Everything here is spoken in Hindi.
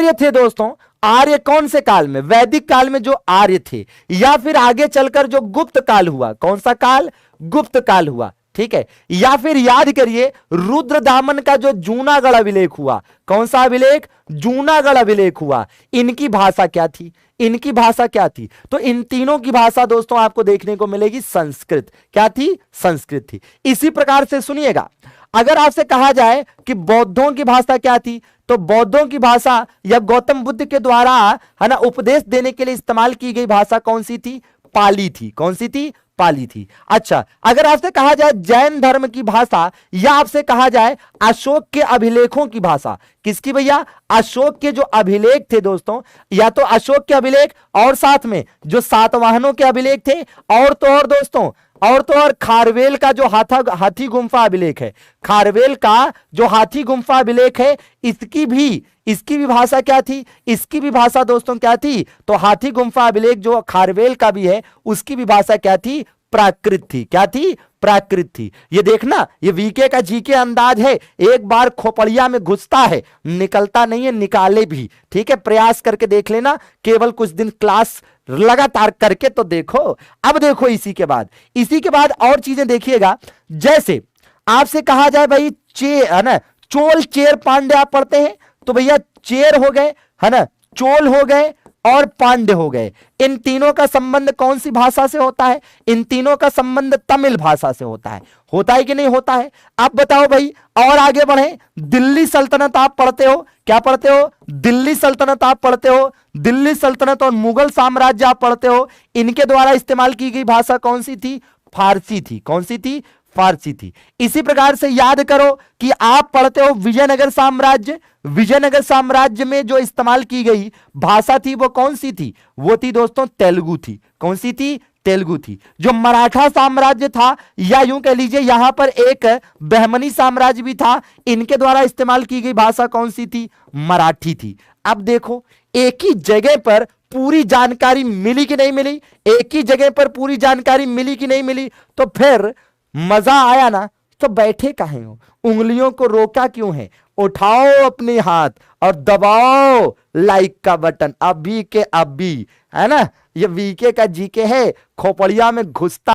आर्य थे दोस्तों, आर्य कौन से काल में? वैदिक काल में जो आर्य थे, या फिर आगे चलकर जो गुप्त काल हुआ, कौन सा काल? गुप्त काल हुआ, ठीक है। या फिर याद करिए रुद्रदामन का जो जूनागढ़ अभिलेख हुआ, कौन सा अभिलेख? जूनागढ़ अभिलेख हुआ। इनकी भाषा क्या थी? इनकी भाषा क्या थी? तो इन तीनों की भाषा दोस्तों आपको देखने को मिलेगी संस्कृत। क्या थी? संस्कृत थी। इसी प्रकार से सुनिएगा, अगर आपसे कहा जाए कि बौद्धों की भाषा क्या थी, तो बौद्धों की भाषा या गौतम बुद्ध के द्वारा है ना उपदेश देने के लिए इस्तेमाल की गई भाषा कौन सी थी? पाली थी। कौन सी थी? पाली थी। अच्छा, अगर आपसे कहा जाए जैन धर्म की भाषा, या आपसे कहा जाए अशोक के अभिलेखों की भाषा, किसकी भैया? अशोक के जो अभिलेख थे दोस्तों, या तो अशोक के अभिलेख और साथ में जो सातवाहनों के अभिलेख थे, और तो और दोस्तों, और तो और खारवेल का जो हाथी गुम्फा अभिलेख है, खारवेल का जो हाथी गुम्फा अभिलेख है, इसकी भी भाषा क्या थी? इसकी भी भाषा दोस्तों क्या थी? तो हाथी गुम्फा अभिलेख जो खारवेल का भी है, उसकी भी भाषा क्या थी? प्राकृत थी। क्या थी? प्राकृत थी। ये देखना, ये वीके का जीके अंदाज है, एक बार खोपड़िया में घुसता है, निकलता नहीं है, निकाले भी। ठीक है, प्रयास करके देख लेना, केवल कुछ दिन क्लास लगातार करके तो देखो। अब देखो इसी के बाद और चीजें देखिएगा। जैसे आपसे कहा जाए भाई है ना, चोल चेर पांडे आप पढ़ते हैं, तो भैया चेर हो गए, है ना, चोल हो गए और पांडे हो गए। इन तीनों का संबंध कौन सी भाषा से होता है? इन तीनों का संबंध तमिल भाषा से होता है। होता है कि नहीं होता है? आप बताओ भाई। और आगे बढ़े, दिल्ली सल्तनत आप पढ़ते हो, क्या पढ़ते हो? दिल्ली सल्तनत आप पढ़ते हो, दिल्ली सल्तनत और मुगल साम्राज्य आप पढ़ते हो। इनके द्वारा इस्तेमाल की गई भाषा कौन सी थी? फारसी थी। कौन सी थी? फारसी थी। इसी प्रकार से याद करो कि आप पढ़ते हो विजयनगर साम्राज्य, विजयनगर साम्राज्य में जो इस्तेमाल की गई भाषा थी वो कौन सी थी? वो थी दोस्तों तेलुगु थी। कौन सी थी? तेलुगु थी। जो मराठा साम्राज्य था, या यूं कह लीजिए यहां पर एक बहमनी साम्राज्य भी था, इनके द्वारा इस्तेमाल की गई भाषा कौन सी थी? मराठी थी। अब देखो, एक ही जगह पर पूरी जानकारी मिली कि नहीं मिली? एक ही जगह पर पूरी जानकारी मिली कि नहीं मिली? तो फिर मजा आया ना? तो बैठे काहे हो? उंगलियों को रोका क्यों है? उठाओ अपने हाथ और दबाओ लाइक का बटन अभी के अभी, है ना। ये वीके का जीके है, खोपड़िया में घुसता